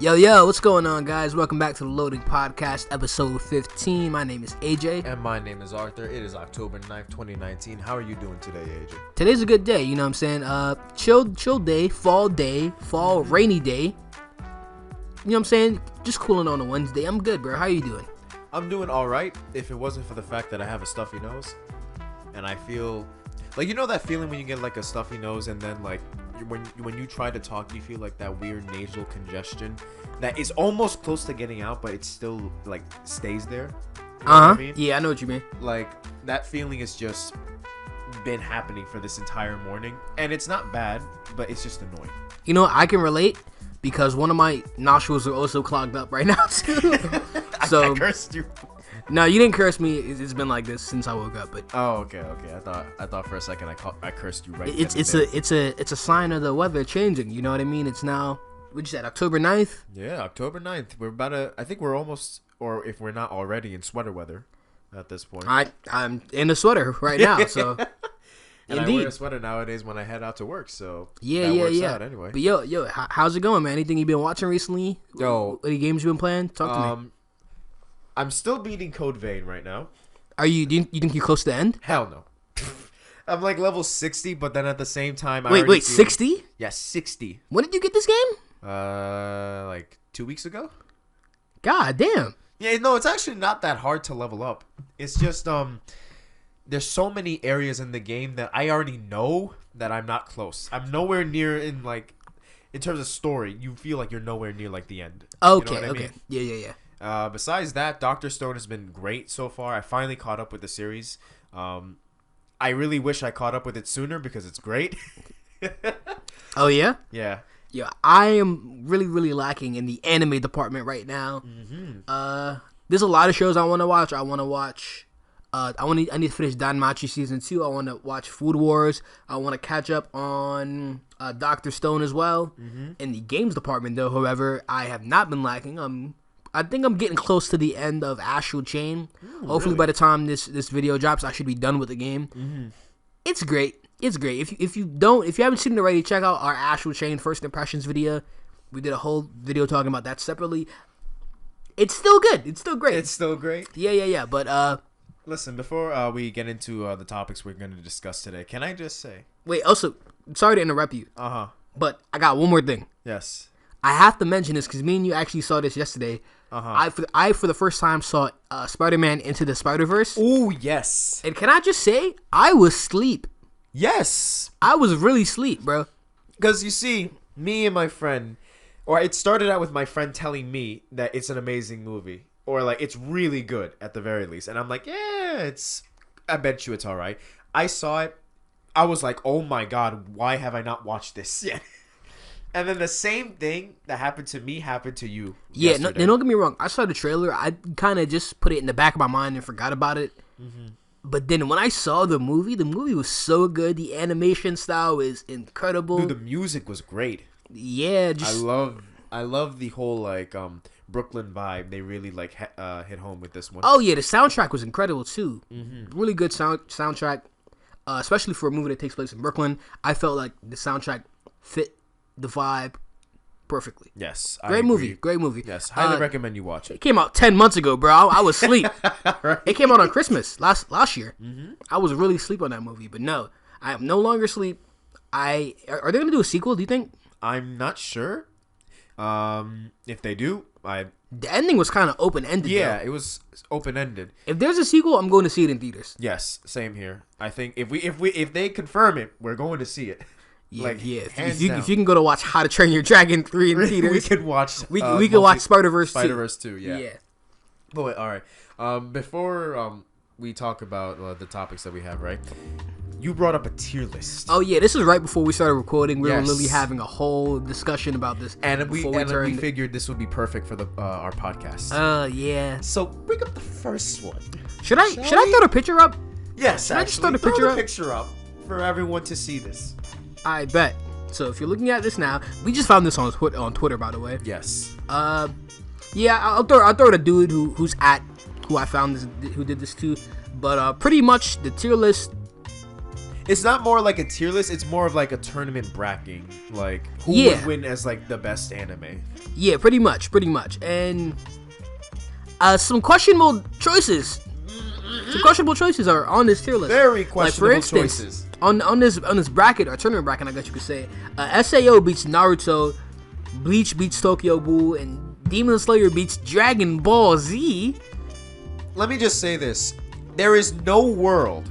Yo, what's going on, guys? Welcome back to the Loading Podcast, episode 15. My name is AJ. And my name is Arthur. It is October 9th, 2019. How are you doing today, AJ? Today's a good day, you know what I'm saying? Chill day, fall, rainy day. You know what I'm saying? Just cooling on a Wednesday. I'm good, bro. How you doing? I'm doing all right if it wasn't for the fact that I have a stuffy nose. And I feel... Like, you know that feeling when you get, like, a stuffy nose and then, like, when you try to talk, you feel like that weird nasal congestion that is almost close to getting out, but it still, like, stays there. You know what I mean? Yeah, I know what you mean. Like, that feeling has just been happening for this entire morning. And it's not bad, but it's just annoying. You know, I can relate because one of my nostrils are also clogged up right now, too. So, I cursed you. No, you didn't curse me. It's been like this since I woke up. But oh, okay. I thought for a second I cursed you right. It's a sign of the weather changing. You know what I mean? It's now, what you said, October 9th? Yeah, October 9th. We're about to. I think we're almost, or if we're not already, in sweater weather at this point. I'm in a sweater right now, so. And Indeed. I wear a sweater nowadays when I head out to work, so yeah. out anyway. But yo, how's it going, man? Anything you've been watching recently? Yo, any games you've been playing? Talk to me. I'm still beating Code Vein right now. Do you think you're close to the end? Hell no. I'm like level 60, but then at the same time, wait, 60? Yeah, 60. When did you get this game? Like 2 weeks ago. God damn. Yeah, no, it's actually not that hard to level up. It's just there's so many areas in the game that I already know that I'm not close. I'm nowhere near in terms of story. You feel like you're nowhere near like the end. Okay, you know what I okay. mean? Yeah. Besides that, Dr. Stone has been great so far. I finally caught up with the series. I really wish I caught up with it sooner because it's great. Oh, yeah? Yeah. Yeah, I am really, really lacking in the anime department right now. Mm-hmm. There's a lot of shows I want to watch. I need to finish Danmachi Season 2. I want to watch Food Wars. I want to catch up on Dr. Stone as well. Mm-hmm. In the games department, though, however, I have not been lacking. I think I'm getting close to the end of Astral Chain. Hopefully, really? by the time this video drops, I should be done with the game. Mm-hmm. It's great. If you haven't seen it already, check out our Astral Chain first impressions video. We did a whole video talking about that separately. It's still good. It's still great. It's still great. Yeah. But listen, before we get into the topics we're going to discuss today, can I just say? wait. Also, sorry to interrupt you. But I got one more thing. Yes. I have to mention this because me and you actually saw this yesterday. I for the first time saw Spider-Man Into the Spider-Verse. Oh, yes. And can I just say, I was asleep. Yes. I was really asleep, bro. Because you see, me and my friend, or it started out with my friend telling me that it's an amazing movie. Or like, it's really good at the very least. And I'm like, yeah, I bet you it's all right. I saw it. I was like, oh my God, why have I not watched this yet? And then the same thing that happened to me happened to you. Yeah, no, don't get me wrong. I saw the trailer. I kind of just put it in the back of my mind and forgot about it. Mm-hmm. But then when I saw the movie was so good. The animation style is incredible. Dude, the music was great. Yeah, I love the whole like Brooklyn vibe. They really like hit home with this one. Oh yeah, the soundtrack was incredible too. Mm-hmm. Really good soundtrack, especially for a movie that takes place in Brooklyn. I felt like the soundtrack fit the vibe perfectly. Yes, great movie. Yes, highly recommend you watch it. It came out 10 months ago, bro. I was asleep. Right. It came out on Christmas last year. Mm-hmm. I was really asleep on that movie, but no, I am no longer asleep. Are they gonna do a sequel? Do you think? I'm not sure. If they do, the ending was kind of open ended. Yeah, though. it was open ended. If there's a sequel, I'm going to see it in theaters. Yes, same here. I think if they confirm it, we're going to see it. Yeah, If you can go to watch How to Train Your Dragon 3 in theaters, we could watch. We could watch Spider-Verse 2. Spider-Verse 2, yeah. But wait, all right. Before we talk about the topics that we have, right? You brought up a tier list. Oh yeah, this is right before we started recording. We were literally having a whole discussion about this, and we figured this would be perfect for our podcast. Yeah. So bring up the first one. Should I throw the picture up? Yes, Should I just throw the picture up for everyone to see this. I bet. So if you're looking at this now, we just found this on Twitter, by the way. Yes. Yeah, I'll throw the dude who I found who did this too. But pretty much the tier list. It's not more like a tier list. It's more of like a tournament bracketing. Like, who would win as like the best anime? Yeah, pretty much. And some questionable choices. Some questionable choices are on this tier list. Very questionable like, for instance, choices. On this bracket, or tournament bracket, I guess you could say, SAO beats Naruto, Bleach beats Tokyo Ghoul, and Demon Slayer beats Dragon Ball Z. Let me just say this. There is no world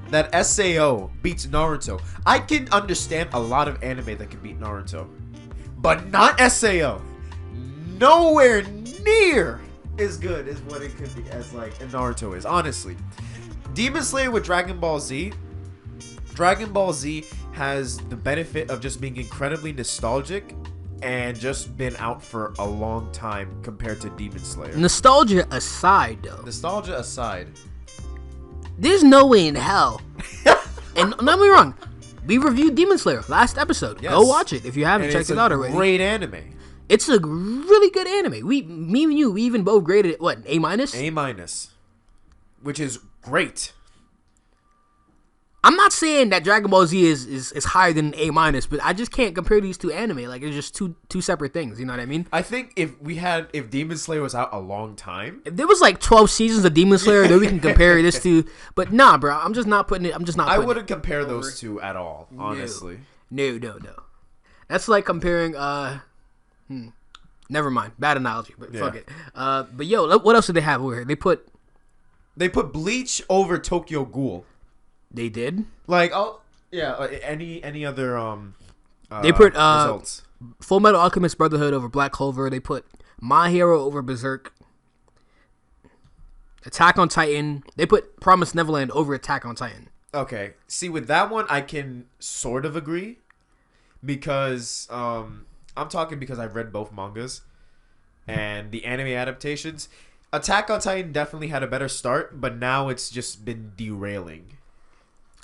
that SAO beats Naruto. I can understand a lot of anime that can beat Naruto, but not SAO. Nowhere near as good as what it could be as like Naruto is. Honestly, Demon Slayer with Dragon Ball Z. Dragon Ball Z has the benefit of just being incredibly nostalgic and just been out for a long time compared to Demon Slayer. Nostalgia aside, though. Nostalgia aside. There's no way in hell. And don't get me wrong, we reviewed Demon Slayer last episode. Yes. Go watch it if you haven't checked it out already. Great anime. It's a really good anime. Me and you, we even both graded it, what, A-? A-, which is great. I'm not saying that Dragon Ball Z is higher than A-, but I just can't compare these two anime. Like, it's just two separate things. You know what I mean? I think if Demon Slayer was out a long time, if there was like 12 seasons of Demon Slayer, then we can compare this to. But nah, bro, I'm just not putting it. I wouldn't compare those two at all. Honestly, no. That's like comparing. Never mind, bad analogy, but fuck it. But yo, what else did they have over here? They put Bleach over Tokyo Ghoul. They did. Like, oh yeah, any other they put results. Full Metal Alchemist Brotherhood over Black Clover. They put My Hero over Berserk. Attack on Titan. They put Promised Neverland over Attack on Titan. Okay, see, with that one, I can sort of agree because I'm talking because I've read both mangas and the anime adaptations. Attack on Titan definitely had a better start, but now it's just been derailing.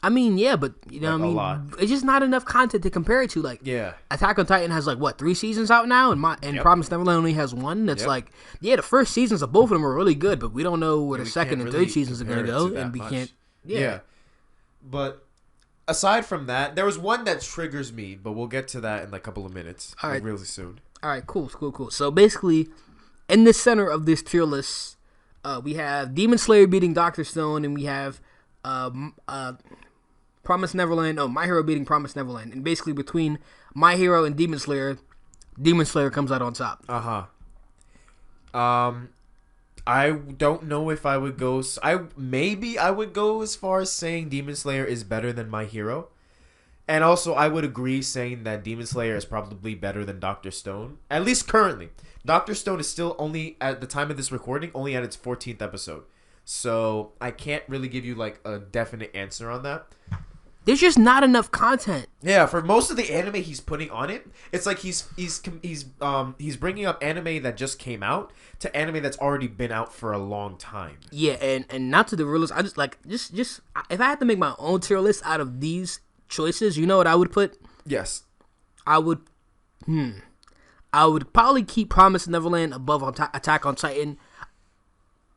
I mean, yeah, but you know, like, what I mean, it's just not enough content to compare it to. Like, yeah, Attack on Titan has like what 3 seasons out now, and Promised Neverland only has 1. That's like, yeah, the first seasons of both of them are really good, but we don't know where the second and third seasons are gonna go, and we can't. Yeah, but aside from that, there was one that triggers me, but we'll get to that in like a couple of minutes. All right, really soon. All right, cool. So basically, in the center of this tier list, we have Demon Slayer beating Dr. Stone, and we have Promised Neverland. Oh, My Hero beating Promised Neverland, and basically between My Hero and Demon Slayer comes out on top. I don't know if I would go. I would go as far as saying Demon Slayer is better than My Hero, and also I would agree saying that Demon Slayer is probably better than Dr. Stone, at least currently. Dr. Stone is still only at the time of this recording only at its 14th episode, so I can't really give you like a definite answer on that. There's just not enough content. Yeah, for most of the anime he's putting on it, it's like he's bringing up anime that just came out to anime that's already been out for a long time. Yeah, and not to the realist. I just like just if I had to make my own tier list out of these choices, you know what I would put? Yes, I would probably keep Promised Neverland above Attack on Titan.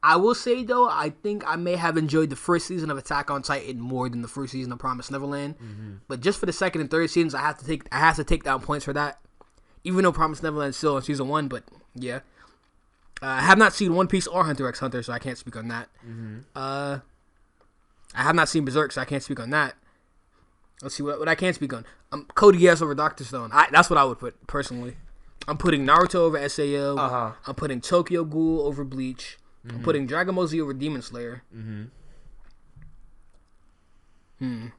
I will say, though, I think I may have enjoyed the first season of Attack on Titan more than the first season of Promised Neverland. Mm-hmm. But just for the second and third seasons, I have to take down points for that. Even though Promised Neverland is still in season 1, but yeah. I have not seen One Piece or Hunter x Hunter, so I can't speak on that. Mm-hmm. I have not seen Berserk, so I can't speak on that. Let's see what I can speak on. Code Geass over Dr. Stone. That's what I would put, personally. I'm putting Naruto over SAO. Uh-huh. I'm putting Tokyo Ghoul over Bleach. Mm-hmm. I'm putting Dragon Ball Z over Demon Slayer. Yeah,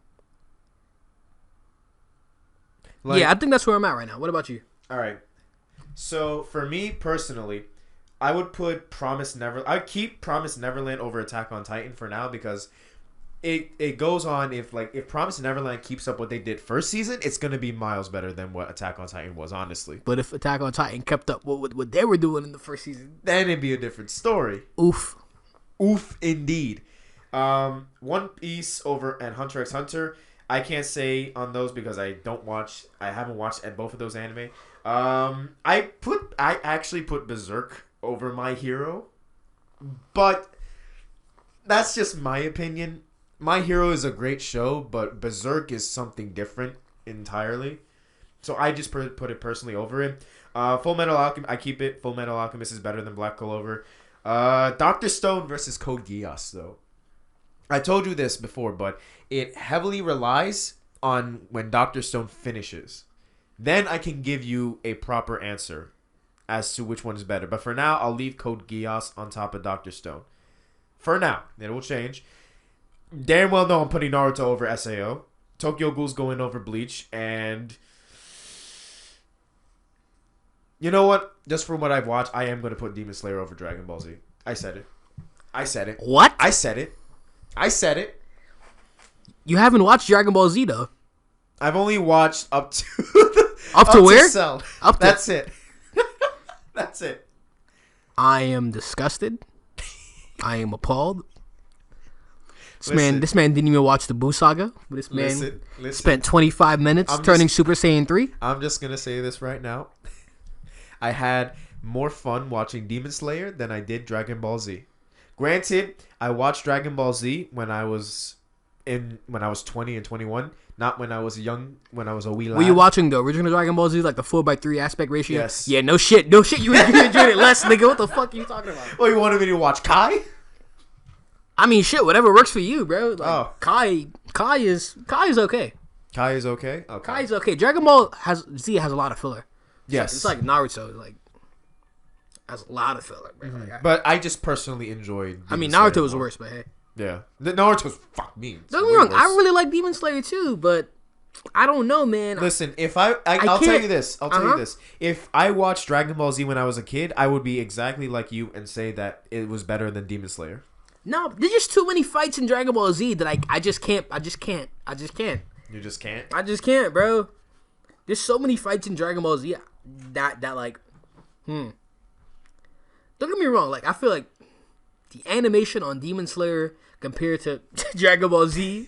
I think that's where I'm at right now. What about you? All right. So for me personally, I would put I'd keep Promised Neverland over Attack on Titan for now because it goes on. If Promised Neverland keeps up what they did first season, it's gonna be miles better than what Attack on Titan was, honestly. But if Attack on Titan kept up what they were doing in the first season, then it'd be a different story. Oof Indeed. One Piece over and Hunter x Hunter. I can't say on those because I haven't watched at both of those anime. I actually put Berserk over My Hero, but that's just my opinion. My Hero is a great show, but Berserk is something different entirely. So I just put it personally over it. Full Metal Alchemist, I keep it. Full Metal Alchemist is better than Black Clover. Dr. Stone versus Code Geass, though. I told you this before, but it heavily relies on when Dr. Stone finishes. Then I can give you a proper answer as to which one is better. But for now, I'll leave Code Geass on top of Dr. Stone. For now. It will change. Damn well know I'm putting Naruto over SAO. Tokyo Ghoul's going over Bleach. And you know what? Just from what I've watched, I am going to put Demon Slayer over Dragon Ball Z. I said it. What? I said it. You haven't watched Dragon Ball Z though. I've only watched up to up to where? Cell. Up to... That's it. That's it. I am disgusted. I am appalled. This man didn't even watch the Buu Saga. This man spent 25 minutes turning Super Saiyan 3. I'm just gonna say this right now. I had more fun watching Demon Slayer than I did Dragon Ball Z. Granted, I watched Dragon Ball Z when I was 20 and 21, not when I was a wee lad. Were you watching the original Dragon Ball Z, like the 4:3 aspect ratio? Yes. Yeah, no shit. You enjoyed it less, nigga. What the fuck are you talking about? Well, you wanted me to watch Kai? I mean, shit, whatever works for you, bro. Like, Kai is okay. Kai is okay? Okay. Kai is okay. Dragon Ball Z has a lot of filler. Yes. It's like Naruto, like, has a lot of filler, bro. Mm-hmm. But I just personally enjoyed Naruto Slayer was worse, but hey. Yeah. Naruto's fuck me. Don't get me wrong, I really like Demon Slayer too, but I don't know, man. Listen, if I'll tell you this. I'll tell you this. If I watched Dragon Ball Z when I was a kid, I would be exactly like you and say that it was better than Demon Slayer. No, there's just too many fights in Dragon Ball Z that I just can't. You just can't? I just can't, bro. There's so many fights in Dragon Ball Z that like, Don't get me wrong. Like, I feel like the animation on Demon Slayer compared to Dragon Ball Z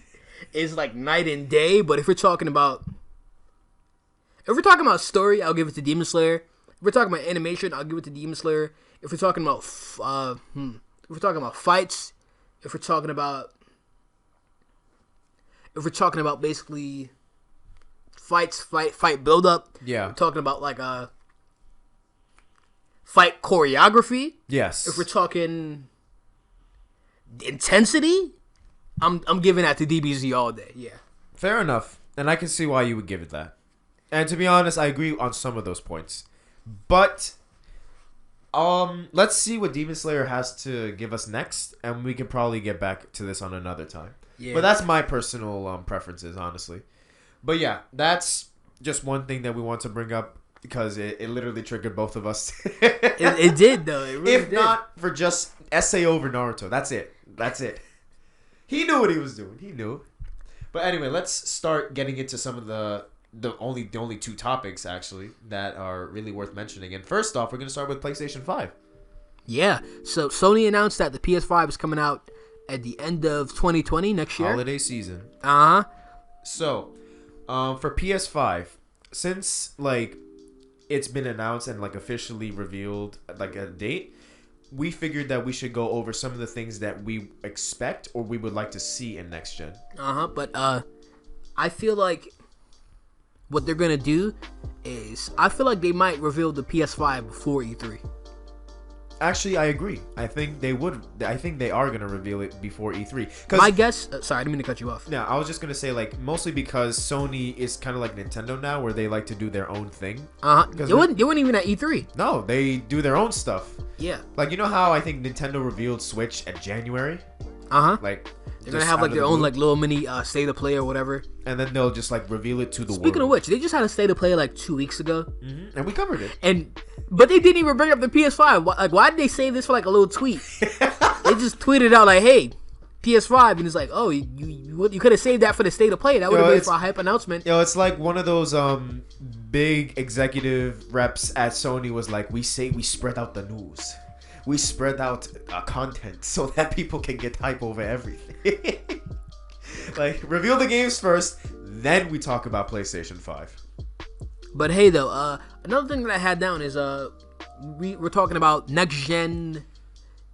is like night and day. But if we're talking about story, I'll give it to Demon Slayer. If we're talking about animation, I'll give it to Demon Slayer. If we're talking about fights, if we're talking about basically fight build up, yeah. We're talking about like fight choreography. Yes. If we're talking intensity, I'm giving that to DBZ all day. Yeah. Fair enough, and I can see why you would give it that. And to be honest, I agree on some of those points, but. Let's see what Demon Slayer has to give us next, and we can probably get back to this on another time. Yeah. But that's my personal preferences, honestly. But yeah, that's just one thing that we want to bring up because it literally triggered both of us. it did, though. It really did. Not for just SA over Naruto. That's it. He knew what he was doing. He knew. But anyway, let's start getting into some of the only two topics actually that are really worth mentioning. And first off, we're going to start with PlayStation 5. Yeah. So Sony announced that the PS5 is coming out at the end of 2020 next year. Holiday season. Uh-huh. So, for PS5, since like it's been announced and like officially revealed like a date, we figured that we should go over some of the things that we expect or we would like to see in next gen. But I feel like what they're gonna do is I feel like they might reveal the PS5 before E3. Actually, I agree. I think they would. I think they are gonna reveal it before E3. My guess. Sorry, I didn't mean to cut you off. Yeah, I was just gonna say like mostly because Sony is kind of like Nintendo now, where they like to do their own thing. They weren't even at E3. No, they do their own stuff. Yeah. Like you know how I think Nintendo revealed Switch at January. Like. They're gonna have like their own like little mini state of play or whatever, and then they'll just like reveal it to the world. Speaking of which, they just had a state of play like 2 weeks ago, and we covered it. But they didn't even bring up the PS5. Like, why did they save this for like a little tweet? They just tweeted out like, "Hey, PS5," and it's like, "Oh, you could have saved that for the state of play. That would have been for a hype announcement." It's like one of those big executive reps at Sony was like, "We spread out the news." We spread out content so that people can get hype over everything. Like, reveal the games first, then we talk about PlayStation 5. But hey, though, another thing that I had down is we're talking about next gen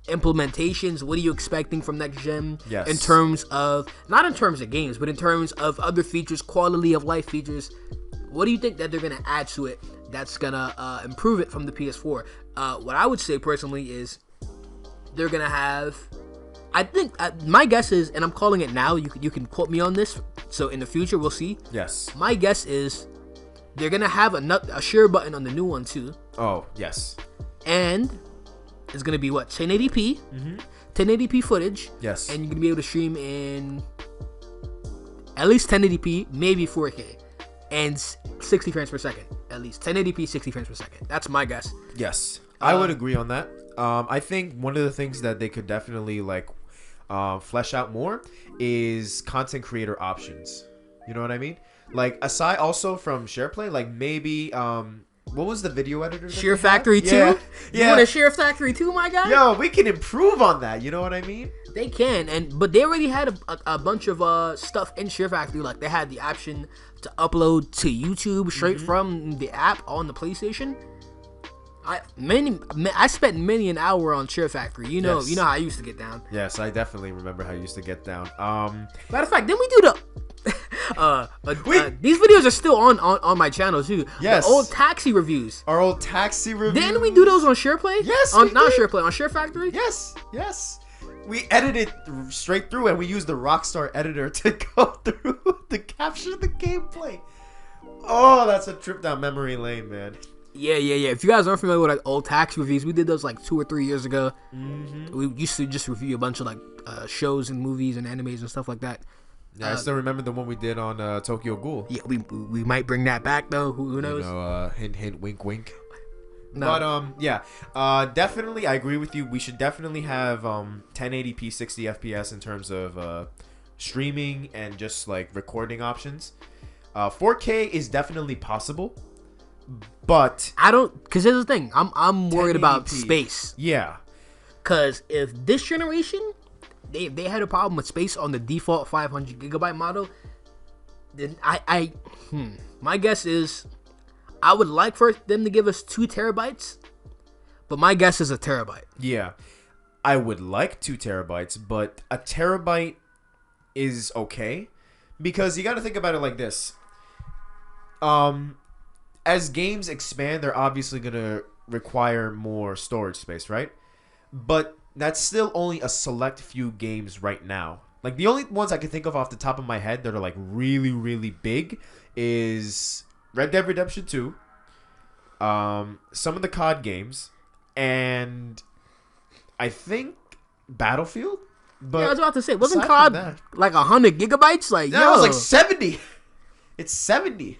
implementations. What are you expecting from next gen? Yes. In terms of, not in terms of games, but in terms of other features, quality of life features. What do you think that they're gonna add to it that's gonna improve it from the PS4? What I would say personally is they're gonna have. I think my guess is, and I'm calling it now. You can quote me on this. So in the future, we'll see. Yes. My guess is they're gonna have a share button on the new one too. Oh yes. And it's gonna be what 1080p, 1080p footage. Yes. And you're gonna be able to stream in at least 1080p, maybe 4K, and 60 frames per second. At least 1080p, 60 frames per second. That's my guess. Yes, I would agree on that. I think one of the things that they could definitely flesh out more is content creator options. You know what I mean? Like aside also from SharePlay, like maybe what was the video editor? Share Factory 2? Yeah. You want a Share Factory 2, my guy? Yo, we can improve on that. You know what I mean? They can, but they already had a bunch of stuff in Share Factory. Like they had the option to upload to YouTube straight from the app on the PlayStation. I spent many an hour on Share Factory. You know how I used to get down. Yes, I definitely remember how I used to get down. Matter of fact, didn't we do the? These videos are still on my channel too. Yes. The old taxi reviews. Our old taxi reviews. Didn't we do those on SharePlay? Yes, on we not did. SharePlay, on Share Factory. Yes. We edited straight through, and we used the Rockstar editor to go through to capture the gameplay. Oh, that's a trip down memory lane, man. Yeah. If you guys aren't familiar with old taxi reviews, we did those like 2 or 3 years ago. We used to just review a bunch of shows and movies and animes and stuff like that. Yeah, I still remember the one we did on Tokyo Ghoul. Yeah, we might bring that back though. Who knows? Hint, hint, wink, wink. No. But definitely, I agree with you. We should definitely have 1080p 60 FPS in terms of streaming and just like recording options. 4K is definitely possible, but I don't, because here's the thing. I'm worried about 1080p. space. Yeah. Because if this generation they had a problem with space on the default 500 gigabyte model, then my guess is I would like for them to give us 2 terabytes, but my guess is a terabyte. Yeah. I would like 2 terabytes, but a terabyte is okay because you got to think about it like this. As games expand, they're obviously going to require more storage space, right? But that's still only a select few games right now. Like the only ones I can think of off the top of my head that are like really, really big is Red Dead Redemption 2, some of the COD games, and I think Battlefield. But yeah, I was about to say, wasn't aside from COD that- like 100 gigabytes? Like, No, yo, it was like 70. It's 70.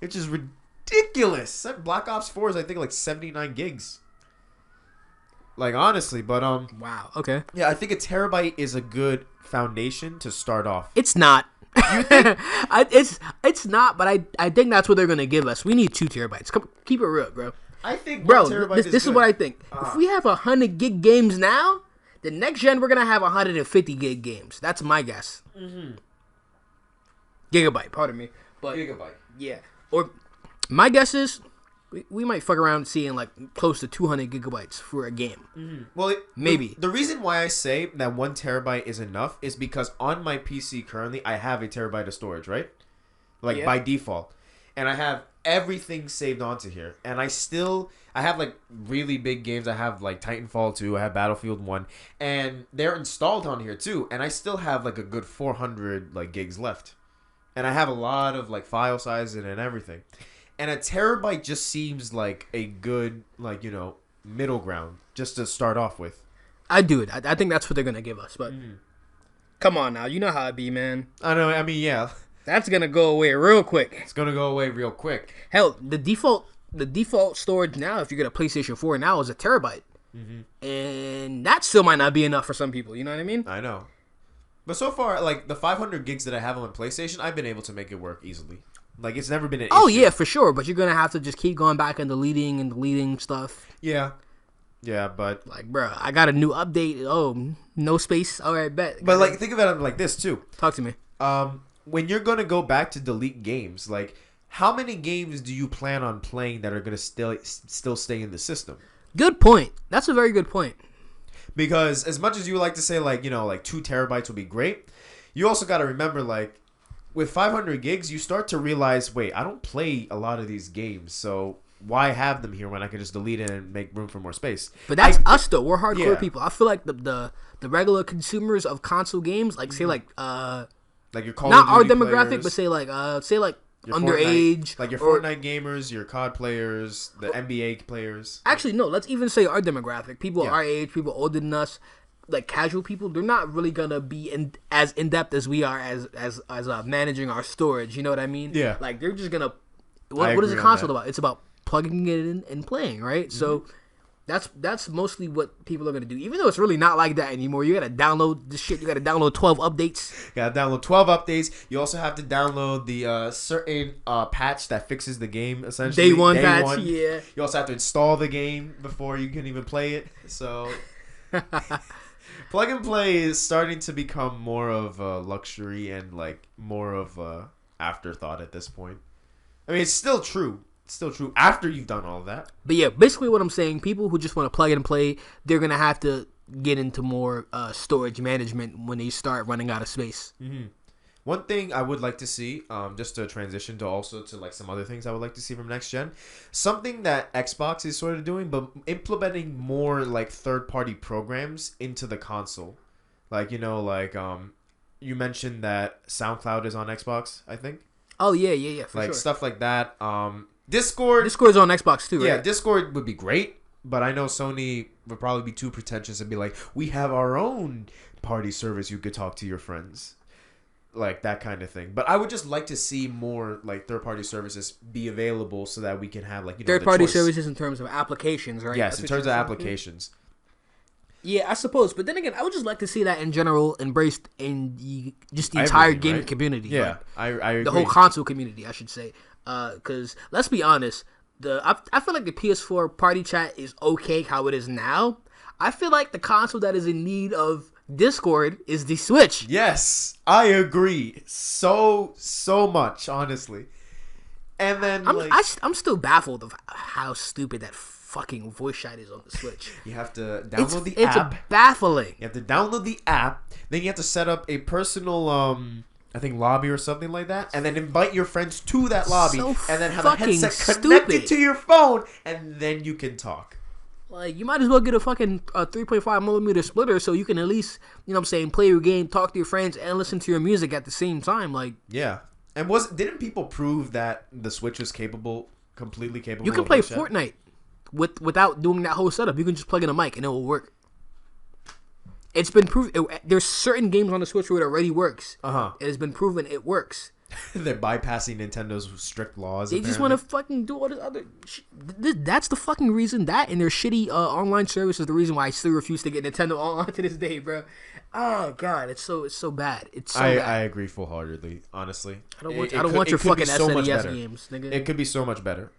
Which is ridiculous. Black Ops 4 is I think like 79 gigs. Like honestly, but wow. Okay, yeah, I think a terabyte is a good foundation to start off. it's not. You think? It's not, but I think that's what they're gonna give us. We need 2 terabytes. Come, keep it real, bro. I think Bro, 1 terabyte this is good. what I think. If we have 100 gig games now, the next gen we're gonna have 150 gig games. That's my guess. Gigabyte, pardon me. But Gigabyte. yeah, or my guess is we might fuck around seeing like close to 200 gigabytes for a game. Well, Maybe. The reason why I say that 1 terabyte is enough is because on my PC currently I have a terabyte of storage, right? Like by default. And I have everything saved onto here. And I have like really big games. I have like Titanfall 2, I have Battlefield 1, and they're installed on here too. And I still have like a good 400 like gigs left. And I have a lot of like file sizes and everything. And a terabyte just seems like a good, like, you know, middle ground just to start off with. I do it. I think that's what they're gonna give us. But come on now, you know how it be, man. I know. I mean, yeah, That's gonna go away real quick. it's gonna go away real quick. Hell, the default storage now, if you get a PlayStation 4 now, is a terabyte, and that still might not be enough for some people. You know what I mean? I know. But so far, like the 500 gigs that I have on my PlayStation, I've been able to make it work easily. Like it's never been an Oh issue. yeah, for sure. But you're gonna have to just keep going back and deleting stuff. Yeah, but Like, bro, I got a new update. Oh, no space. All right, bet. but like think about it like this too. Talk to me. When you're gonna go back to delete games, like how many games do you plan on playing that are gonna still stay in the system? Good point. That's a very good point. Because as much as you like to say like, like 2 terabytes would be great, you also got to remember like with 500 gigs, you start to realize, wait, I don't play a lot of these games, so why have them here when I can just delete it and make room for more space? But that's us though. We're hardcore people. I feel like the regular consumers of console games, like say like your Call not of our Duty demographic, players, but say like your underage, Fortnite, like your Fortnite gamers, your COD players, the NBA players. Actually, no. Let's even say our demographic. People our age, people older than us, like casual people. They're not really gonna be as in depth as we are as managing our storage. You know what I mean? Yeah. Like they're just gonna. What is a console about? It's about plugging it in and playing, right? Mm-hmm. So that's mostly what people are gonna do. Even though it's really not like that anymore. You gotta download this shit. You gotta download 12 updates. You gotta download 12 updates. You also have to download the certain patch that fixes the game essentially. Day one patch. Yeah. You also have to install the game before you can even play it. So plug and play is starting to become more of a luxury and like more of a afterthought at this point. I mean, it's still true. It's still true after you've done all of that. But yeah, basically what I'm saying, people who just want to plug and play, they're going to have to get into more storage management when they start running out of space. Mm-hmm. One thing I would like to see, just to transition to like some other things I would like to see from next gen, something that Xbox is sort of doing, but implementing more like third-party programs into the console. Like, you mentioned that SoundCloud is on Xbox, I think. Oh, yeah, for like sure. Stuff like that. Discord's on Xbox too, right? Yeah, Discord would be great, but I know Sony would probably be too pretentious and be like, we have our own party service you could talk to your friends. Like that kind of thing. But I would just like to see more like third-party services be available so that we can have like, third-party services in terms of applications, right? Yes, in terms of applications. Yeah, I suppose. But then again, I would just like to see that in general embraced in the entire gaming community. Yeah, like, I agree. The whole console community, I should say. Because let's be honest, I feel like the PS4 party chat is okay how it is now. I feel like the console that is in need of Discord is the Switch. Yes, I agree so much, honestly. And then I'm still baffled of how stupid that fucking voice chat is on the Switch. You have to download the app. It's baffling. You have to download the app. Then you have to set up a personal I think lobby or something like that, and then invite your friends to that lobby, and then have a headset connected to your phone, and then you can talk. Like, you might as well get a fucking 3.5mm splitter so you can at least, play your game, talk to your friends, and listen to your music at the same time. Like, yeah. And didn't people prove that the Switch was completely capable? You can play Fortnite without doing that whole setup. You can just plug in a mic and it will work. It's been proven. There's certain games on the Switch where it already works. It has been proven it works. They're bypassing Nintendo's strict laws. They just want to fucking do all this other shit. That's the fucking reason. That and their shitty online service is the reason why I still refuse to get Nintendo Online to this day, bro. Oh god, it's so bad. It's so bad. I agree full-heartedly. Honestly, I don't want your fucking SNES games, nigga. It could be so much better.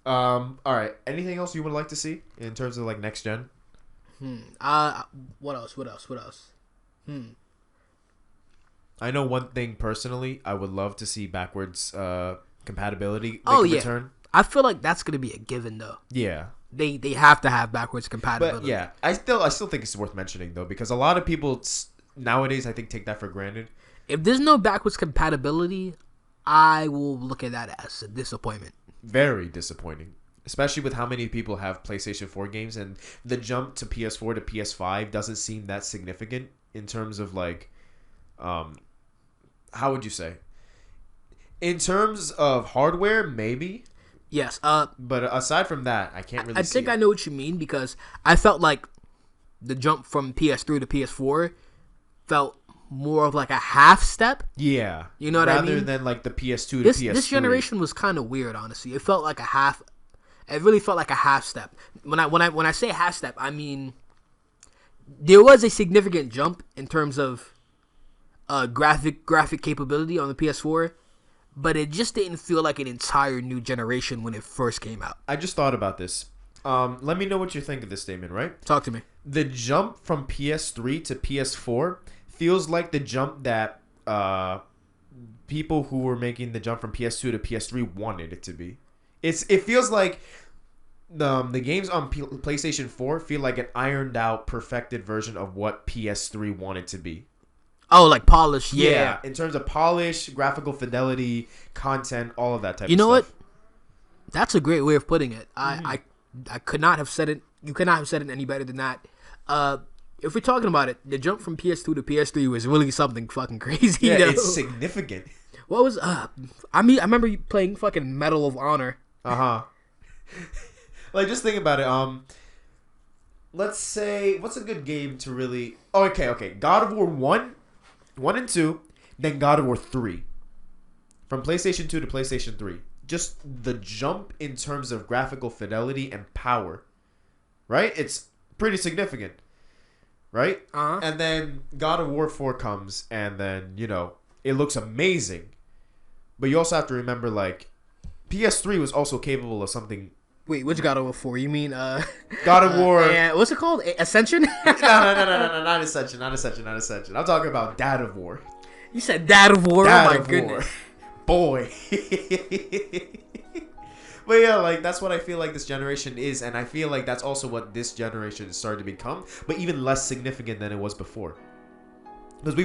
All right. Anything else you would like to see in terms of like next gen? What else? I know one thing personally. I would love to see backwards compatibility. Return. I feel like that's gonna be a given though. Yeah. They have to have backwards compatibility. But yeah, I still think it's worth mentioning though, because a lot of people nowadays I think take that for granted. If there's no backwards compatibility, I will look at that as a disappointment. Very disappointing. Especially with how many people have PlayStation 4 games, and the jump to PS4 to PS5 doesn't seem that significant in terms of like, how would you say? In terms of hardware, maybe. Yes. But aside from that, I can't really. I think I know what you mean, because I felt like the jump from PS3 to PS4 felt more of like a half step. Yeah. You know what I mean? Rather than like the PS2 to PS3. This generation was kind of weird, honestly. It felt like a half. It really felt like a half step. When I say half step, I mean there was a significant jump in terms of graphic capability on the PS4, but it just didn't feel like an entire new generation when it first came out. I just thought about this. Let me know what you think of this statement, right? Talk to me. The jump from PS3 to PS4 feels like the jump that people who were making the jump from PS2 to PS3 wanted it to be. It feels like the games on PlayStation 4 feel like an ironed out, perfected version of what PS3 wanted to be. Oh, like polish, yeah. In terms of polish, graphical fidelity, content, all of that type of stuff. You know what? That's a great way of putting it. I could not have said it. You could not have said it any better than that. If we're talking about it, the jump from PS2 to PS3 was really something fucking crazy. Yeah, though. it's significant. What was I remember you playing fucking Medal of Honor. Like, just think about it. Let's say, what's a good game to really? Oh, okay. God of War 1 and 2, then God of War 3. From PlayStation 2 to PlayStation 3. Just the jump in terms of graphical fidelity and power, right? It's pretty significant, right? And then God of War 4 comes, and then, it looks amazing. But you also have to remember, like, PS3 was also capable of something. Wait, which God of War 4? You mean God of War? What's it called? Ascension? No, not Ascension. I'm talking about Dad of War. You said Dad of War. Dad oh my of goodness, War. Boy. But yeah, like, that's what I feel like this generation is, and I feel like that's also what this generation is starting to become, but even less significant than it was before. Because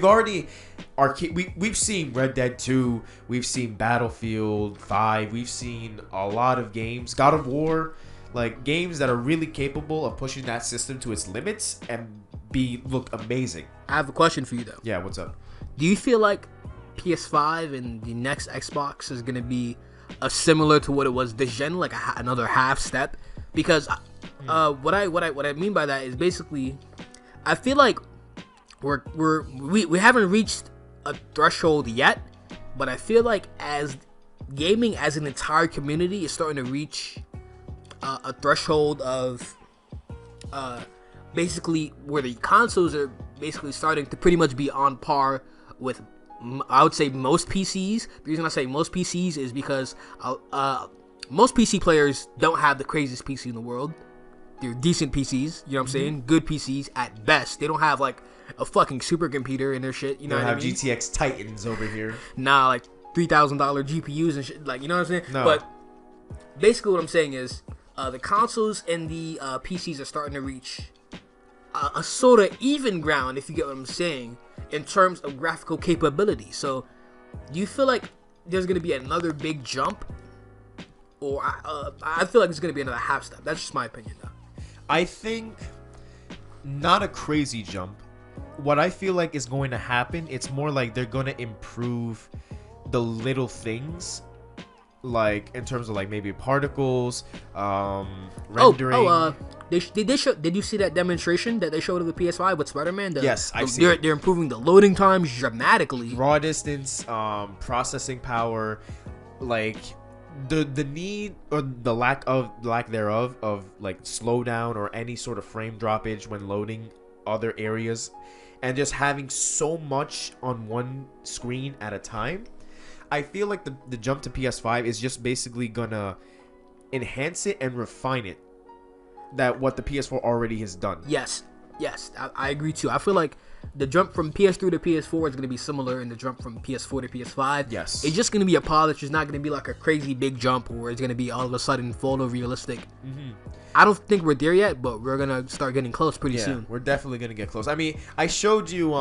we've seen Red Dead 2, we've seen Battlefield 5, we've seen a lot of games, God of War, like games that are really capable of pushing that system to its limits and look amazing. I have a question for you though. Yeah, what's up? Do you feel like PS5 and the next Xbox is gonna be similar to what it was this gen, like another half step? Because what I mean by that is basically, I feel like we haven't reached a threshold yet, but I feel like as gaming as an entire community is starting to reach a threshold of basically where the consoles are basically starting to pretty much be on par with, I would say, most PCs. The reason I say most PCs is because most PC players don't have the craziest PC in the world. They're decent PCs, you know what I'm saying? Good PCs at best. They don't have like a fucking supercomputer in their shit, you know what I mean? They don't have GTX Titans over here. Nah, like $3,000 GPUs and shit, like, you know what I'm saying? No. But basically what I'm saying is the consoles and the PCs are starting to reach a sort of even ground, if you get what I'm saying, in terms of graphical capability. So, do you feel like there's going to be another big jump? Or I feel like it's going to be another half step. That's just my opinion, though. I think not a crazy jump. What I feel like is going to happen, it's more like they're going to improve the little things, like in terms of like maybe particles, rendering. Did you see that demonstration that they showed of the PS5 with Spider-Man? Yes, I've seen it. They're improving the loading times dramatically. Raw distance, processing power, like the need or the lack thereof of like slowdown or any sort of frame droppage when loading other areas, and just having so much on one screen at a time. I feel like the jump to PS5 is just basically gonna enhance it and refine it, that what the PS4 already has done. Yes, I agree too. I feel like the jump from PS3 to PS4 is going to be similar, and the jump from PS4 to PS5, yes, it's just going to be a polish. It's not going to be like a crazy big jump where it's going to be all of a sudden photorealistic. I don't think we're there yet, but we're going to start getting close pretty soon. We're definitely going to get close. I mean, I showed you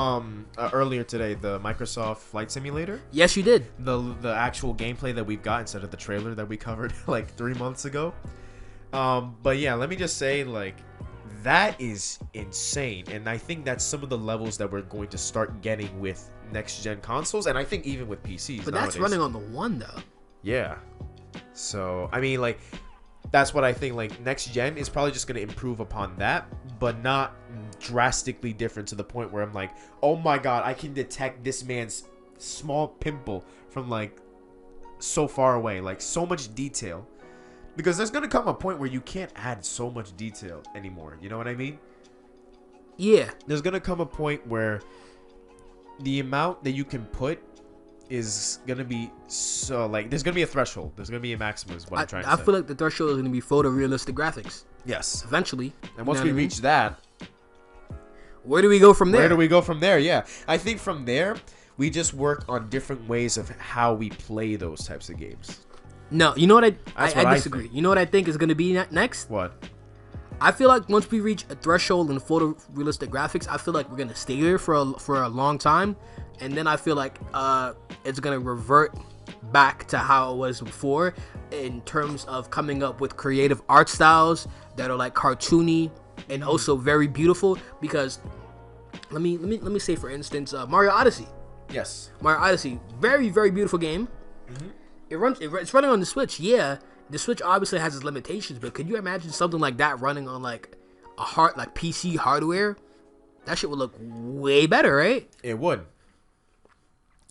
earlier today the Microsoft Flight Simulator. Yes, you did. The actual gameplay that we've got instead of the trailer that we covered like 3 months ago. But yeah, let me just say, like, that is insane, and I think that's some of the levels that we're going to start getting with next gen consoles, and I think even with PCs. But nowadays. That's running on the One though. Yeah. So I mean, like, that's what I think. Like, next gen is probably just going to improve upon that, but not drastically different to the point where I'm like, oh my god, I can detect this man's small pimple from like so far away, like so much detail. Because there's going to come a point where you can't add so much detail anymore. You know what I mean? Yeah. There's going to come a point where the amount that you can put is going to be so, like, there's going to be a threshold. There's going to be a maximum is what I'm trying to say. I feel like the threshold is going to be photorealistic graphics. Yes. Eventually. And once we reach that, where do we go from there? Yeah. I think from there, we just work on different ways of how we play those types of games. No, you know what That's I what I disagree. think. You know what I think is going to be next? What? I feel like once we reach a threshold in photorealistic graphics, I feel like we're gonna stay there for a long time, and then I feel like it's gonna revert back to how it was before in terms of coming up with creative art styles that are like cartoony and also very beautiful. Because let me say, for instance, Mario Odyssey. Yes. Mario Odyssey, very very beautiful game. It's running on the Switch, yeah. The Switch obviously has its limitations, but could you imagine something like that running on like PC hardware? That shit would look way better, right? It would.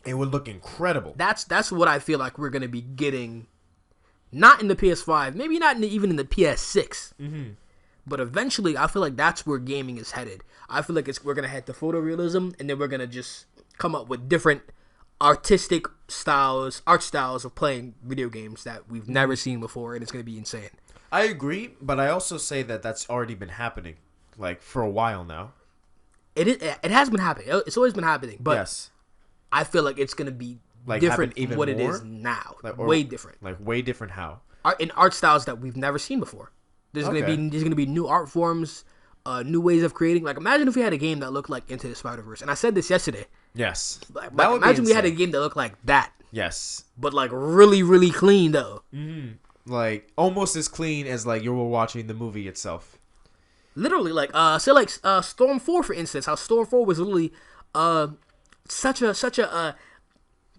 It would look incredible. That's what I feel like we're gonna be getting, not in the PS5, maybe not even in the PS6, but eventually I feel like that's where gaming is headed. I feel like we're gonna head to photorealism, and then we're gonna just come up with different art styles of playing video games that we've never seen before, and it's gonna be insane. I agree, but I also say that that's already been happening, like, for a while now. It has been happening. It's always been happening, but yes. I feel like it's gonna be Like, different even from what more? it is now. Like, way different. Like, way different how? In art styles that we've never seen before. There's gonna be new art forms, new ways of creating. Like, imagine if we had a game that looked like Into the Spider-Verse. And I said this yesterday. Yes. Like imagine we had a game that looked like that. Yes. But like really, really clean though. Like, almost as clean as, like, you were watching the movie itself. Literally, like say like Storm 4, for instance. How Storm 4 was literally such a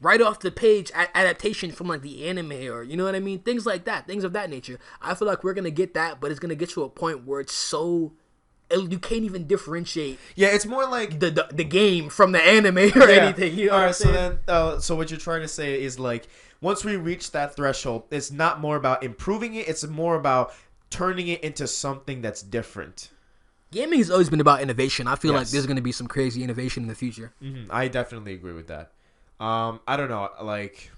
right off the page adaptation from like the anime, or you know what I mean, things like that, things of that nature. I feel like we're gonna get that, but it's gonna get to a point where it's so you can't even differentiate. Yeah, it's more like the game from the anime or anything. You know what I'm saying? So what you're trying to say is, like, once we reach that threshold, it's not more about improving it; it's more about turning it into something that's different. Gaming has always been about innovation. I feel like there's gonna be some crazy innovation in the future. I definitely agree with that. I don't know, like,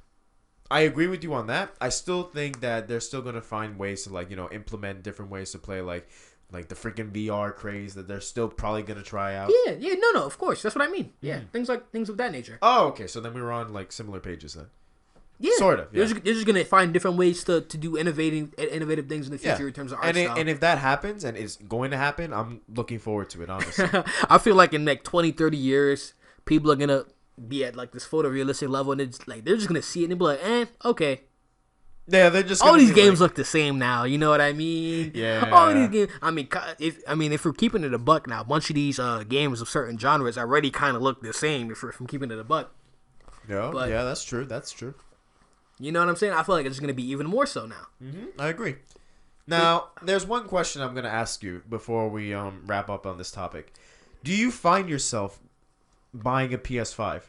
I agree with you on that. I still think that they're still gonna find ways to, like, you know, implement different ways to play, like the freaking VR craze that they're still probably gonna try out. No, of course, that's what I mean. Yeah, things of that nature. Oh, okay, so then we were on, like, similar pages then. Yeah, sort of. Yeah. They're just gonna find different ways to do innovative things in the future in terms of art style. And if that happens, and it's going to happen, I'm looking forward to it, honestly. I feel like in like 20, 30 years, people are gonna be at like this photorealistic level, and it's like they're just gonna see it and be like, okay. Yeah, they're just all these games look the same now. You know what I mean? Yeah. All these games. If we're keeping it a buck now, a bunch of these games of certain genres already kind of look the same. If we're keeping it a buck. Yeah. But, yeah, that's true. That's true. You know what I'm saying? I feel like it's gonna be even more so now. I agree. Now, there's one question I'm gonna ask you before we wrap up on this topic. Do you find yourself buying a PS5?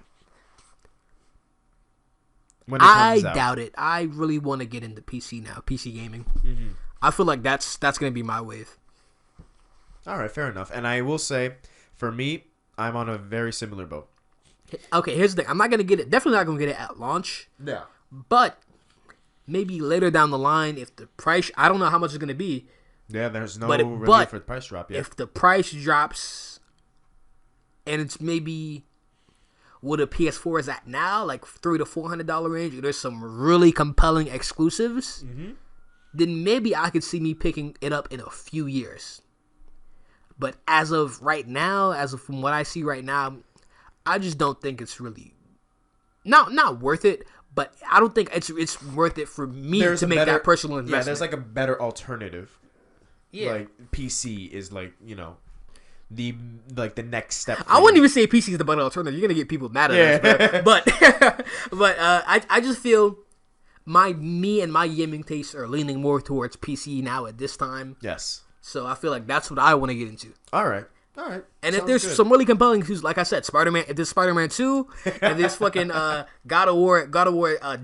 When it comes out? Doubt it. I really want to get into PC now, PC gaming. I feel like that's gonna be my wave. All right, fair enough. And I will say, for me, I'm on a very similar boat. Okay, here's the thing. I'm not gonna get it. Definitely not gonna get it at launch. Yeah. But maybe later down the line, if the price, I don't know how much it's gonna be. Yeah, there's no relief for the price drop yet. If the price drops, and it's maybe what a PS4 is at now, like $300 to $400 range, there's some really compelling exclusives. Then maybe I could see me picking it up in a few years. But as of right now, from what I see right now, I just don't think it's really not worth it. But I don't think it's worth it for me to make that personal investment. Yeah, there's like a better alternative. Yeah, like PC is like, you know, the next step. I wouldn't even say PC is the better alternative. You're gonna get people mad at us, but I just feel me and my gaming tastes are leaning more towards PC now at this time. Yes. So I feel like that's what I want to get into. All right. And Sounds if there's good. some really compelling, like I said, Spider-Man, if there's Spider-Man 2, and there's fucking God of War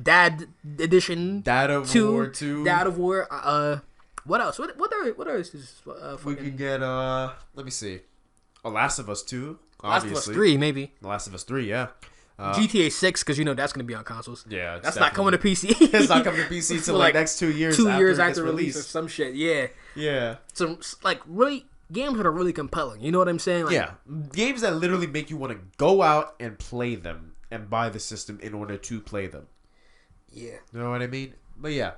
Dad Edition, Dad of War 2, Dad of War. What else? What else is we could get? Let me see. Last of Us 2, obviously. Last of Us 3, maybe. Last of Us 3, yeah. GTA 6, because you know that's gonna be on consoles. Yeah, that's not coming to PC. It's not coming to PC till like next 2 years. 2 years after release or some shit. Yeah. Yeah. So like really. Games that are really compelling. You know what I'm saying? Like, yeah. Games that literally make you want to go out and play them and buy the system in order to play them. Yeah. You know what I mean? But yeah.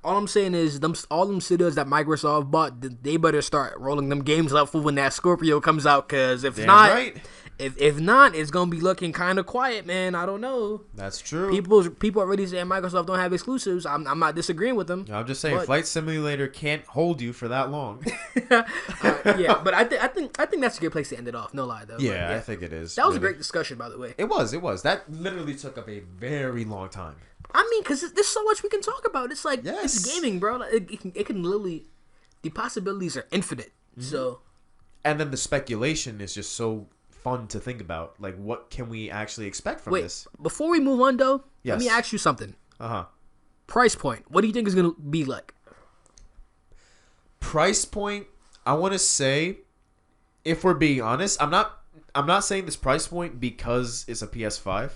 All I'm saying is, all them studios that Microsoft bought, they better start rolling them games up for when that Scorpio comes out. Cause if not, right. if not, it's gonna be looking kind of quiet, man. I don't know. That's true. People already saying Microsoft don't have exclusives. I'm not disagreeing with them. I'm just saying, Flight Simulator can't hold you for that long. Yeah, but I think that's a good place to end it off. No lie, though. Yeah, I think it is. That was a great discussion, by the way. It was. That literally took up a very long time. I mean, because there's so much we can talk about. It's like, yes. It's gaming, bro. Like, it can literally, the possibilities are infinite. Mm-hmm. So, and then the speculation is just so fun to think about. Like, what can we actually expect from this? Before we move on, though, yes. Let me ask you something. Uh-huh. Price point. What do you think is going to be like? Price point, I want to say, if we're being honest, I'm not saying this price point because it's a PS5,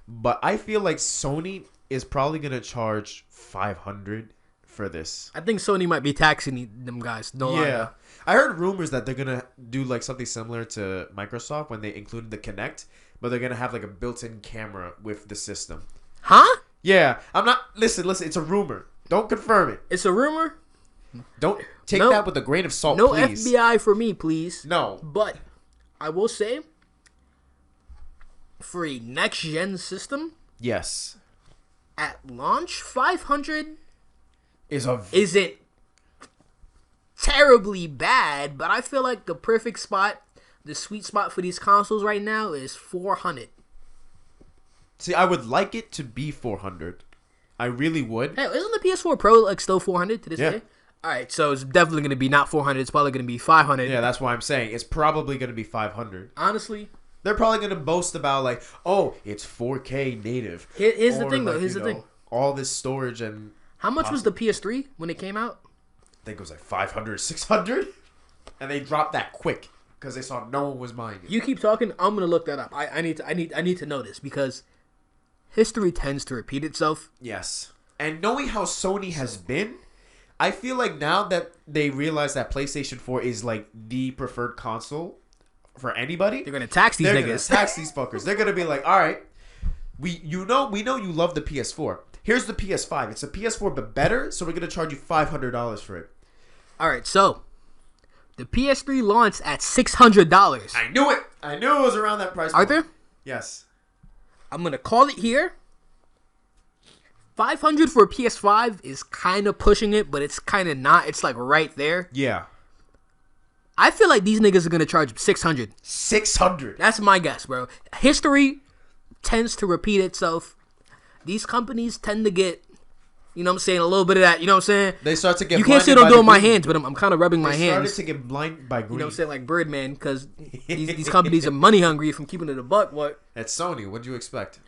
but I feel like Sony is probably going to charge $500 for this. I think Sony might be taxing them guys. No lie. Yeah. I heard rumors that they're going to do like something similar to Microsoft when they included the Kinect, but they're going to have like a built-in camera with the system. Huh? Yeah. I'm not... Listen. It's a rumor. Don't confirm it. It's a rumor? Don't take that with a grain of salt, please. No FBI for me, please. No. But I will say, for a next-gen system... Yes. At launch, 500 isn't terribly bad, but I feel like the perfect spot, the sweet spot for these consoles right now is 400. See, I would like it to be 400. I really would. Hey, isn't the PS4 Pro like still 400 to this day? All right, so it's definitely going to be not 400. It's probably going to be 500. Yeah, that's why I'm saying it's probably going to be 500. Honestly. They're probably going to boast about like, oh, it's 4K native. Here's the thing, though. Here's the thing. All this storage and... How much was the PS3 when it came out? I think it was like 500, 600. And they dropped that quick because they saw no one was buying it. You keep talking. I'm going to look that up. I need to know this because history tends to repeat itself. Yes. And knowing how Sony has been, I feel like now that they realize that PlayStation 4 is like the preferred console for anybody, they're gonna tax these niggas. They're gonna tax these fuckers. They're gonna be like, all right, we know you love the PS4. Here's the PS5. It's a PS4 but better, so we're gonna charge you $500 for it. All right, so the PS3 launched at $600. I knew it. I knew it was around that price. Arthur? Yes. I'm gonna call it here. 500 for a PS5 is kind of pushing it, but it's kind of not. It's like right there. Yeah. I feel like these niggas are going to charge 600. 600. That's my guess, bro. History tends to repeat itself. These companies tend to get, you know what I'm saying, a little bit of that, you know what I'm saying? They start to get You can't see what I'm doing with my hands, but I'm kind of rubbing my hands. They started to get blind by green. You know what I'm saying, like Birdman, because these companies are money hungry from keeping it a buck. What? At Sony, what'd you expect?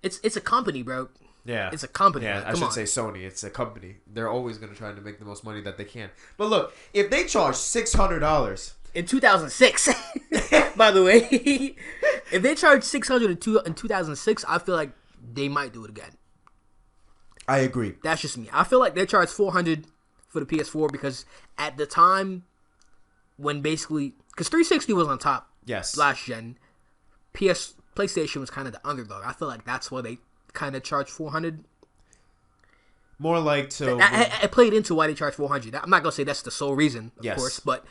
It's a company, bro. Yeah. It's a company. Yeah, man. I should say Sony. It's a company. They're always going to try to make the most money that they can. But look, if they charge $600... In 2006, by the way, if they charge $600 in 2006, I feel like they might do it again. I agree. That's just me. I feel like they charged $400 for the PS4 because at the time when basically... Because 360 was on top last gen. PlayStation was kind of the underdog. I feel like that's why they kind of charged $400. More like to... I played into why they charged $400. I'm not going to say that's the sole reason, of course, but...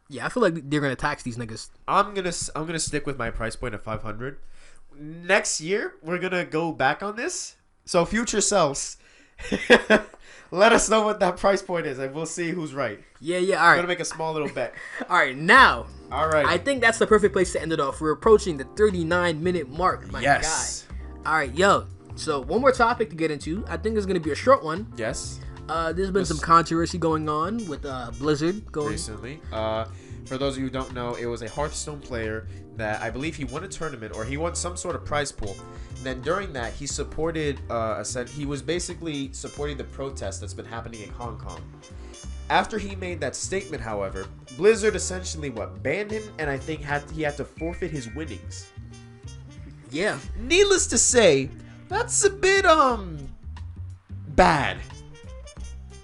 yeah, I feel like they're gonna tax these niggas. I'm gonna stick with my price point of 500. Next year we're gonna go back on this. So future selves, let us know what that price point is, and we'll see who's right. Yeah. All right. I'm gonna make a small little bet. All right, now. All right. I think that's the perfect place to end it off. We're approaching the 39-minute mark, my guy. All right, yo. So one more topic to get into. I think it's gonna be a short one. Yes. There's been some controversy going on with Blizzard going recently. For those of you who don't know, it was a Hearthstone player that I believe he won a tournament or he won some sort of prize pool. And then during that, he supported he was basically supporting the protest that's been happening in Hong Kong. After he made that statement, however, Blizzard essentially banned him, and I think he had to forfeit his winnings. Yeah. Needless to say, that's a bit bad.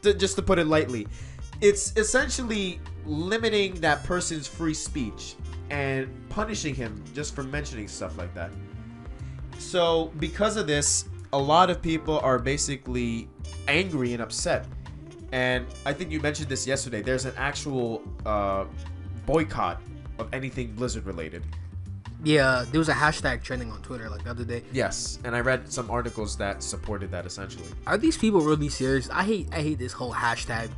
Just to put it lightly, it's essentially limiting that person's free speech and punishing him just for mentioning stuff like that. So because of this, a lot of people are basically angry and upset. And I think you mentioned this yesterday. There's an actual boycott of anything Blizzard related. Yeah, there was a hashtag trending on Twitter like the other day. Yes, and I read some articles that supported that essentially. Are these people really serious? I hate this whole hashtag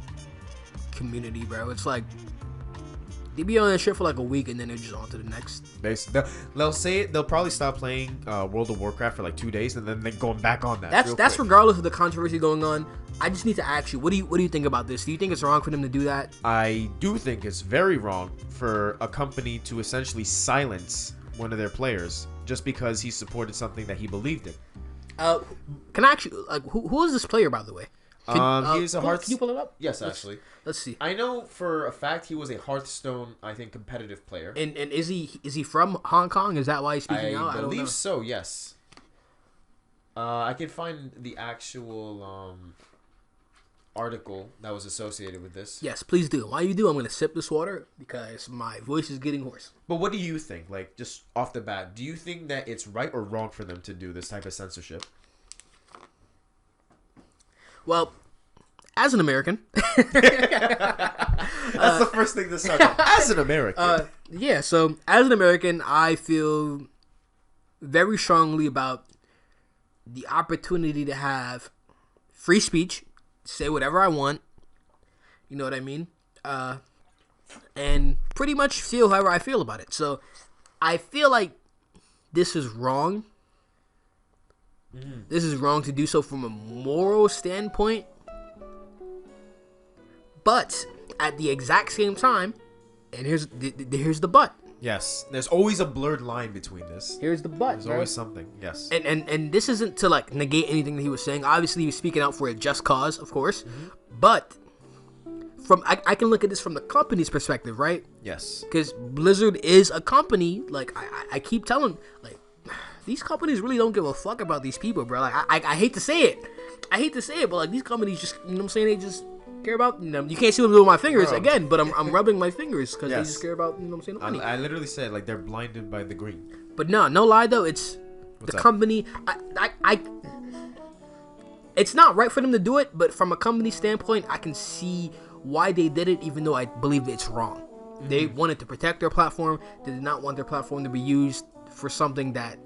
community, bro. It's like they be on that shit for like a week and then they're just on to the next. They'll probably stop playing World of Warcraft for like 2 days and then they're going back on that. That's regardless of the controversy going on. I just need to ask you, what do you think about this? Do you think it's wrong for them to do that? I do think it's very wrong for a company to essentially silence one of their players just because he supported something that he believed in. Can I actually who is this player, by the way? He's a Hearthstone. Can you pull it up? Yes, actually. Let's see. I know for a fact he was a Hearthstone, I think, competitive player. And is he from Hong Kong? Is that why he's speaking out? I believe so. Yes. I can find the actual article that was associated with this. Yes, please do. While you do, I'm gonna sip this water because my voice is getting hoarse. But what do you think? Like, just off the bat, do you think that it's right or wrong for them to do this type of censorship? Well, as an American, that's the first thing to start. As an American, yeah. So as an American, I feel very strongly about the opportunity to have free speech, say whatever I want. You know what I mean? And pretty much feel however I feel about it. So I feel like this is wrong. This is wrong to do so from a moral standpoint. But at the exact same time, and here's the but. Yes, there's always a blurred line between this. Here's the but. There's always something. Yes. And this isn't to like negate anything that he was saying. Obviously, he was speaking out for a just cause, of course. But from I can look at this from the company's perspective, right? Yes. Because Blizzard is a company. Like I keep telling, like, these companies really don't give a fuck about these people, bro. Like I hate to say it. But like these companies just, you know what I'm saying, they just care about, you know, you can't see what I'm doing with my fingers again, but I'm rubbing my fingers because they just care about, you know what I'm saying, money. I literally said like they're blinded by the green. But no lie though, it's What's the up? company. I it's not right for them to do it, but from a company standpoint, I can see why they did it, even though I believe it's wrong. They wanted to protect their platform. They did not want their platform to be used for something that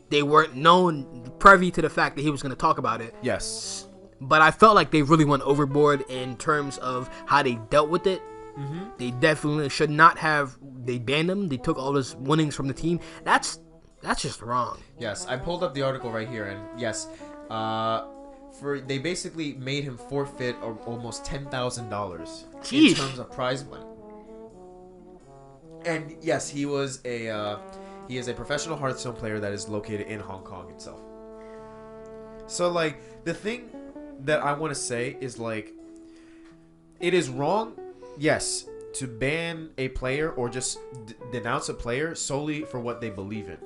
they weren't privy to the fact that he was going to talk about it. Yes. But I felt like they really went overboard in terms of how they dealt with it. They definitely should not have. They banned him. They took all his winnings from the team. That's just wrong. Yes, I pulled up the article right here, and yes, they basically made him forfeit almost $10,000 in terms of prize money. And yes, he is a professional Hearthstone player that is located in Hong Kong itself. So like the thing that I want to say is like, it is wrong, yes, to ban a player or just denounce a player solely for what they believe in.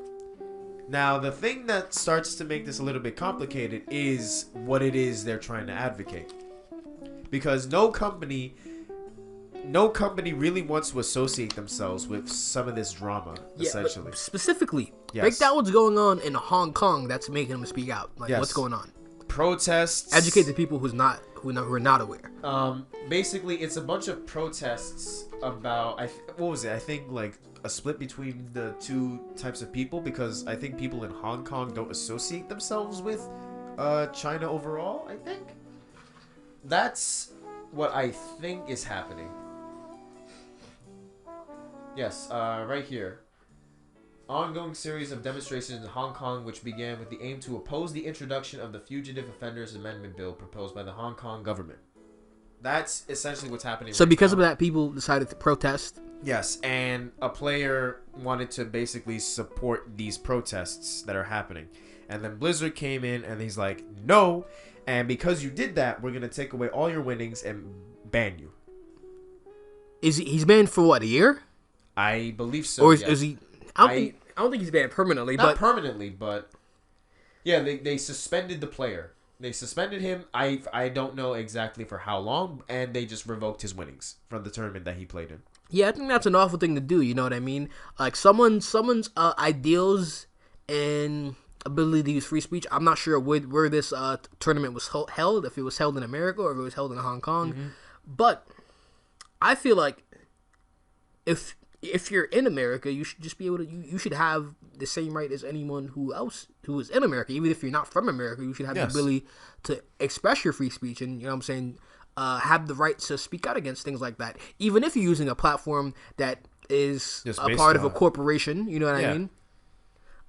Now, the thing that starts to make this a little bit complicated is what it is they're trying to advocate. Because no company really wants to associate themselves with some of this drama, essentially. But specifically, Yes. break down what's going on in Hong Kong that's making them speak out. Like, Yes. what's going on? Protests. Educate the people who are not aware. Basically, it's a bunch of protests about what was it? I think like a split between the two types of people, because I think people in Hong Kong don't associate themselves with China overall. I think that's what I think is happening. Yes, right here. Ongoing series of demonstrations in Hong Kong, which began with the aim to oppose the introduction of the Fugitive Offenders Amendment Bill proposed by the Hong Kong government. That's essentially what's happening. So right because now. of that, people decided to protest. Yes, and a player wanted to basically support these protests that are happening. And then Blizzard came in and he's like, no, and because you did that, we're going to take away all your winnings and ban you. He's banned for what, a year? I believe so. Or yes. is he? I don't think he's banned permanently. Not but permanently, but yeah, they suspended the player. They suspended him. I don't know exactly for how long, and they just revoked his winnings from the tournament that he played in. yeah, I think that's an awful thing to do. You know what I mean? Like someone's ideals and ability to use free speech. I'm not sure where this tournament was held, if it was held in America or if it was held in Hong Kong. Mm-hmm. But I feel like if you're in America, you should just be able to. You should have the same right as anyone who is in America. Even if you're not from America, you should have the ability to express your free speech, and you know what I'm saying, have the right to speak out against things like that. Even if you're using a platform that is a part of a corporation, you know what I mean?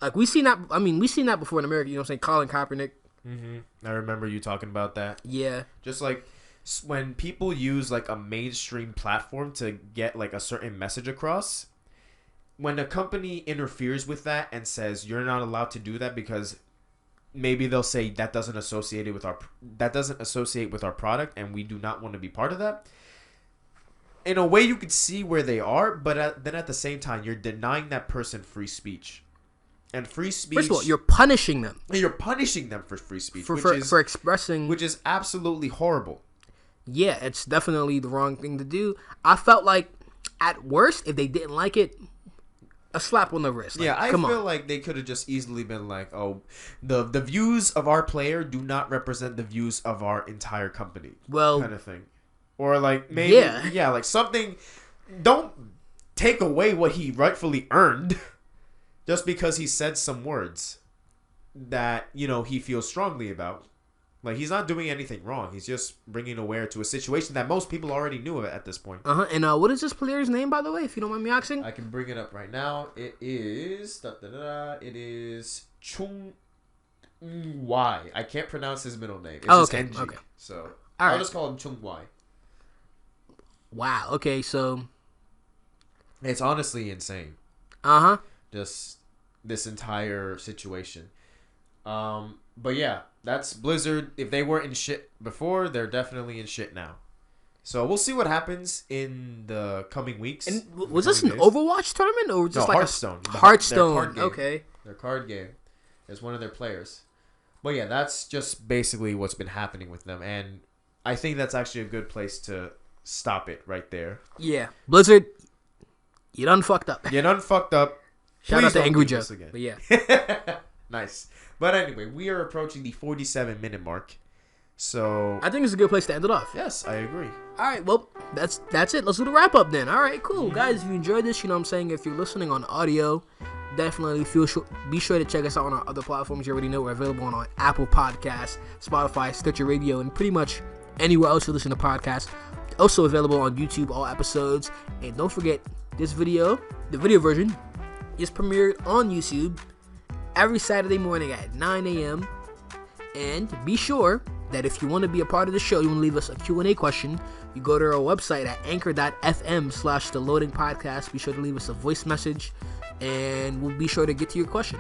Like we've seen that. I mean, we've seen that before in America. You know what I'm saying? Colin Kaepernick. Mm-hmm. I remember you talking about that. Yeah. Just like when people use like a mainstream platform to get like a certain message across, when a company interferes with that and says you're not allowed to do that because maybe they'll say that doesn't associate with our product and we do not want to be part of that. In a way, you could see where they are, but then at the same time, you're denying that person free speech. And free speech. First of all, you're punishing them. You're punishing them for free speech, for expressing, which is absolutely horrible. Yeah, it's definitely the wrong thing to do. I felt like, at worst, if they didn't like it, a slap on the wrist. Like, I feel like they could have just easily been like, "Oh, the views of our player do not represent the views of our entire company." Well, kind of thing, or like maybe like something. Don't take away what he rightfully earned, just because he said some words that he feels strongly about. Like, he's not doing anything wrong. He's just bringing awareness to a situation that most people already knew at this point. And what is this player's name, by the way, if you don't mind me asking? I can bring it up right now. It is... It is Chung Y. I can't pronounce his middle name. It's just NG. Okay. So, I'll just call him Chung Y. Wow. Okay, so... It's honestly insane. Just this entire situation. But yeah, that's Blizzard. If they weren't in shit before, they're definitely in shit now. So we'll see what happens in the coming weeks. And was this an Overwatch tournament or just like Hearthstone? Hearthstone. Okay. Their card game. As one of their players. But yeah, that's just basically what's been happening with them, and I think that's actually a good place to stop it right there. Yeah, Blizzard, you done fucked up. Shout out to Angry Joe. But yeah. Nice. But anyway, we are approaching the 47-minute mark. So I think it's a good place to end it off. Yes, I agree. All right, well, that's it. Let's do the wrap up then. All right, cool. Guys, if you enjoyed this, you know what I'm saying, if you're listening on audio, definitely be sure to check us out on our other platforms. You already know we're available on Apple Podcasts, Spotify, Stitcher Radio, and pretty much anywhere else you listen to podcasts. Also available on YouTube, all episodes. And don't forget, the video version is premiered on YouTube every Saturday morning at 9 a.m. And be sure that if you want to be a part of the show, you want to leave us a Q&A question, you go to our website at anchor.fm/theloadingpodcast. Be sure to leave us a voice message, and we'll be sure to get to your question.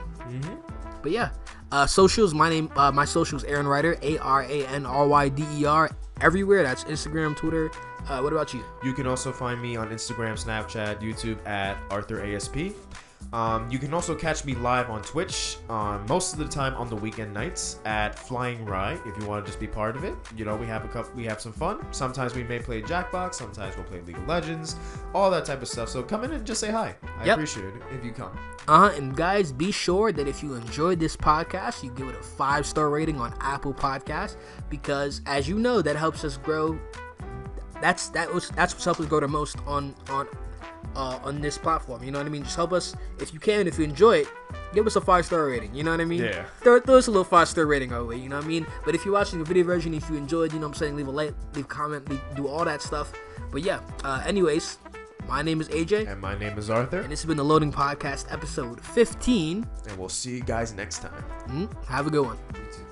But yeah, socials, my socials, Aaron Ryder, ARANRYDER, everywhere. That's Instagram, Twitter. What about you? You can also find me on Instagram, Snapchat, YouTube at ArthurASP. You can also catch me live on Twitch most of the time on the weekend nights at Flying Rye. If you want to just be part of it, we have some fun. Sometimes we may play Jackbox, sometimes we'll play League of Legends, all that type of stuff. So come in and just say hi. I appreciate it if you come. And guys, be sure that if you enjoyed this podcast, you give it a 5-star rating on Apple Podcasts, because as you know, that helps us grow. That's what's helped us grow the most on this platform. You know what I mean? Just help us if you can. If you enjoy it, give us a 5-star rating. You know what I mean? Yeah. Throw us a little 5-star rating our way. You know what I mean? But if you're watching the video version, if you enjoyed, you know what I'm saying, leave a like, leave a comment, do all that stuff. But yeah. Anyways, my name is AJ. And my name is Arthur. And this has been the Loading Podcast, episode 15. And we'll see you guys next time. Have a good one. You too.